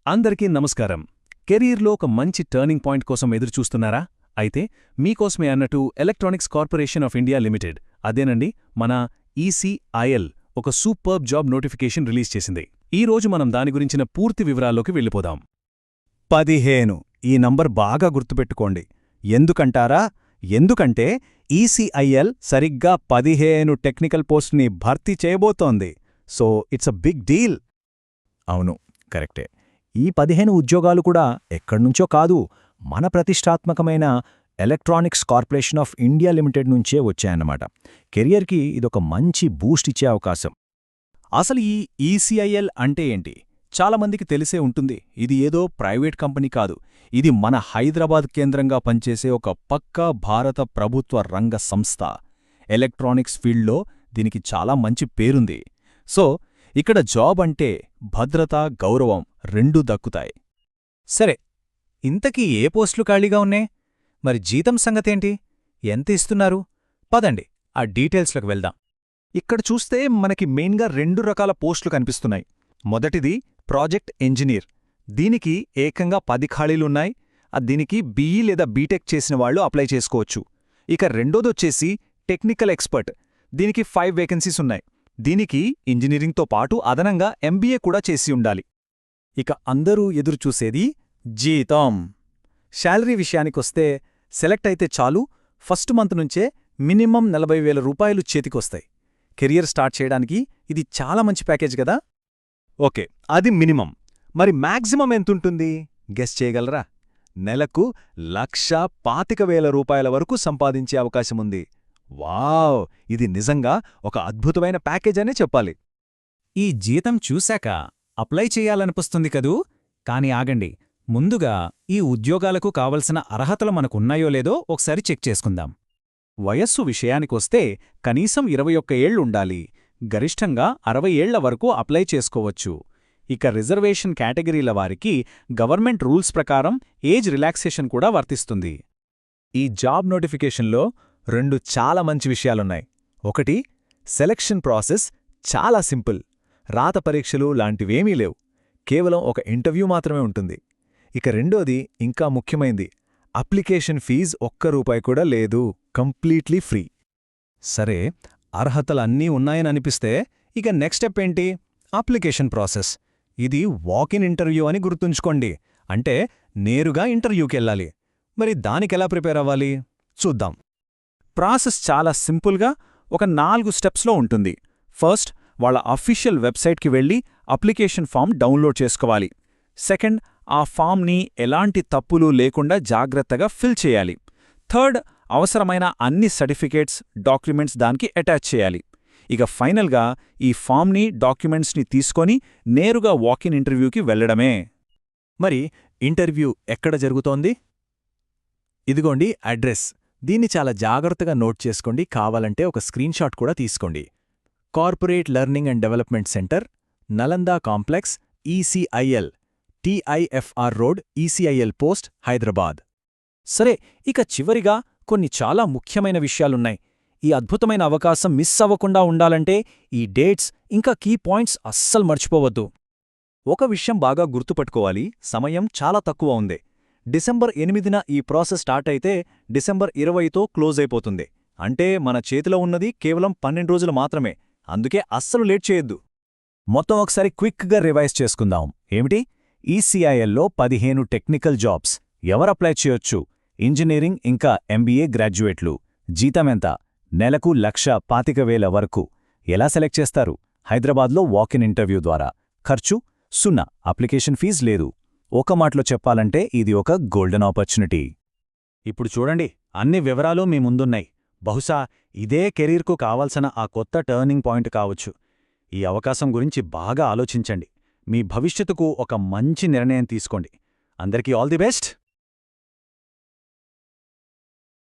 అందరికీ నమస్కారం. కెరీర్లో ఒక మంచి టర్నింగ్ పాయింట్ కోసం ఎదురుచూస్తున్నారా? అయితే మీకోసమే అన్నట్టు electronics corporation of India limited, అదేనండి మన ఈసీఐఎల్, ఒక సూపర్బ్ జాబ్ నోటిఫికేషన్ రిలీజ్ చేసింది. ఈ రోజు మనం దాని గురించిన పూర్తి వివరాల్లోకి వెళ్ళిపోదాం. 15 ఈ నంబర్ బాగా గుర్తుపెట్టుకోండి. ఎందుకంటారా? ఎందుకంటే ఈసీఐఎల్ సరిగ్గా 15 టెక్నికల్ పోస్ట్ని భర్తీ చేయబోతోంది. So it's a big deal. అవును, కరెక్టే. ఈ 15 ఉద్యోగాలు కూడా ఎక్కడ్నుంచో కాదు, మన ప్రతిష్టాత్మకమైన electronics corporation of India limited నుంచే వచ్చాయన్నమాట. కెరియర్కి ఇదొక మంచి బూస్ట్ ఇచ్చే అవకాశం. అసలు ఈ ఈసీఐఎల్ అంటే ఏంటి? చాలామందికి తెలిసే ఉంటుంది. ఇది ఏదో ప్రైవేట్ కంపెనీ కాదు. ఇది మన హైదరాబాద్ కేంద్రంగా పనిచేసే ఒక పక్కా భారత ప్రభుత్వ రంగ సంస్థ. ఎలక్ట్రానిక్స్ ఫీల్డ్లో దీనికి చాలా మంచి పేరుంది. సో ఇక్కడ జాబ్ అంటే భద్రత, గౌరవం రెండూ దక్కుతాయి. సరే, ఇంతకీ ఏ పోస్టులు ఖాళీగా ఉన్నాయి? మరి జీతం సంగతేంటి? ఎంత ఇస్తున్నారు? పదండి ఆ డీటెయిల్స్లోకి వెళ్దాం. ఇక్కడ చూస్తే మనకి మెయిన్గా 2 రకాల పోస్టులు కనిపిస్తున్నాయి. మొదటిది ప్రాజెక్ట్ ఇంజనీర్. దీనికి ఏకంగా 10 ఖాళీలున్నాయి. దీనికి బీఈ లేదా బీటెక్ చేసిన వాళ్ళు అప్లై చేసుకోవచ్చు. ఇక రెండోదొచ్చేసి టెక్నికల్ ఎక్స్పర్ట్. దీనికి 5 వేకెన్సీస్ ఉన్నాయి. దీనికి ఇంజనీరింగ్తో పాటు అదనంగా ఎంబీఏ కూడా చేసి ఉండాలి. ఇక అందరూ ఎదురుచూసేది జీతం. శాలరీ విషయానికొస్తే సెలెక్ట్ అయితే చాలు, ఫస్ట్ మంత్ నుంచే మినిమం 40,000 రూపాయలు చేతికొస్తాయి. కెరియర్ స్టార్ట్ చేయడానికి ఇది చాలా మంచి ప్యాకేజ్ గదా? ఓకే, అది మినిమం. మరి మ్యాక్సిమం ఎంతుంటుంది? గెస్ చేయగలరా? నెలకు 1,25,000 రూపాయల వరకు సంపాదించే అవకాశముంది. వావ్! ఇది నిజంగా ఒక అద్భుతమైన ప్యాకేజ్ అనే చెప్పాలి. ఈ జీతం చూశాక అప్లై చెయ్యాలనిపిస్తుంది కదూ? కాని ఆగండి, ముందుగా ఈ ఉద్యోగాలకు కావలసిన అర్హతలు మనకున్నాయో లేదో ఒకసారి చెక్ చేసుకుందాం. వయస్సు విషయానికొస్తే కనీసం 21 ఏళ్లుండాలి. గరిష్టంగా 60 ఏళ్ల వరకు అప్లై చేసుకోవచ్చు. ఇక రిజర్వేషన్ కేటగిరీల వారికి గవర్నమెంట్ రూల్స్ ప్రకారం ఏజ్ రిలాక్సేషన్ కూడా వర్తిస్తుంది. ఈ జాబ్ నోటిఫికేషన్లో 2 చాలా మంచి విషయాలున్నాయి. ఒకటి, సెలక్షన్ ప్రాసెస్ చాలా సింపుల్. రాత పరీక్షలు లాంటివేమీ లేవు, కేవలం ఒక ఇంటర్వ్యూ మాత్రమే ఉంటుంది. ఇక రెండోది ఇంకా ముఖ్యమైంది, అప్లికేషన్ ఫీజు ₹1 కూడా లేదు, కంప్లీట్లీ ఫ్రీ. సరే, అర్హతలన్నీ ఉన్నాయననిపిస్తే ఇక నెక్స్ట్ స్టెప్ ఏంటి? Application process. ఇది వాకిన్ ఇంటర్వ్యూ అని గుర్తుంచుకోండి. అంటే నేరుగా ఇంటర్వ్యూకెళ్ళాలి. మరి దానికెలా ప్రిపేర్ అవ్వాలి? చూద్దాం. ప్రాసెస్ చాలా సింపుల్గా ఒక 4 స్టెప్స్లో ఉంటుంది. ఫస్ట్, వాళ్ళ అఫీషియల్ వెబ్సైట్కి వెళ్ళి అప్లికేషన్ ఫామ్ డౌన్లోడ్ చేసుకోవాలి. సెకండ్, ఆ ఫామ్ని ఎలాంటి తప్పులు లేకుండా జాగ్రత్తగా ఫిల్ చేయాలి. థర్డ్, అవసరమైన అన్ని సర్టిఫికేట్స్, డాక్యుమెంట్స్ దానికి అటాచ్ చేయాలి. ఇక ఫైనల్గా ఈ ఫామ్ని, డాక్యుమెంట్స్ని తీసుకొని నేరుగా వాకిన్ ఇంటర్వ్యూకి వెళ్లడమే. మరి ఇంటర్వ్యూ ఎక్కడ జరుగుతోంది? ఇదిగోండి అడ్రస్. దీన్ని చాలా జాగ్రత్తగా నోట్ చేసుకోండి. కావాలంటే ఒక స్క్రీన్షాట్ కూడా తీసుకోండి. Corporate learning and development centre, Nalanda complex, ECIL, TIFR road, ECIL post, Hyderabad. సరే, ఇక చివరిగా కొన్ని చాలా ముఖ్యమైన విషయాలున్నాయి. ఈ అద్భుతమైన అవకాశం మిస్ అవ్వకుండా ఉండాలంటే ఈ డేట్స్ ఇంకా కీ పాయింట్స్ అస్సలు మర్చిపోవద్దు. ఒక విషయం బాగా గుర్తుపట్టుకోవాలి, సమయం చాలా తక్కువ ఉంది. డిసెంబర్ 8న ఈ ప్రాసెస్ స్టార్ట్ అయితే డిసెంబర్ 20తో క్లోజ్ అయిపోతుంది. అంటే మన చేతిలో ఉన్నది కేవలం 12 రోజులు మాత్రమే. అందుకే అస్సలు లేట్ చేయొద్దు. మొత్తం ఒకసారి క్విక్గా రివైజ్ చేసుకుందాం. ఏమిటి? ఈసీఐఎల్లో 15 టెక్నికల్ జాబ్స్. ఎవరప్లై చేయొచ్చు? ఇంజనీరింగ్ ఇంకా ఎంబీఏ గ్రాడ్యుయేట్లు. జీతమెంత? నెలకు 1,25,000 వరకు. ఎలా సెలెక్ట్ చేస్తారు? హైదరాబాద్లో వాకిన్ ఇంటర్వ్యూ ద్వారా. ఖర్చు 0. అప్లికేషన్ ఫీజు లేదు. ఒక మాటలో చెప్పాలంటే ఇది ఒక గోల్డెన్ ఆపర్చునిటీ. ఇప్పుడు చూడండి, అన్ని వివరాలు మీ ముందున్నాయి. బహుశా ఇదే కెరీర్కు కావాల్సిన ఆ కొత్త టర్నింగ్ పాయింట్ కావచ్చు. ఈ అవకాశం గురించి బాగా ఆలోచించండి. మీ భవిష్యత్తుకు ఒక మంచి నిర్ణయం తీసుకోండి. అందరికీ ఆల్ ది బెస్ట్.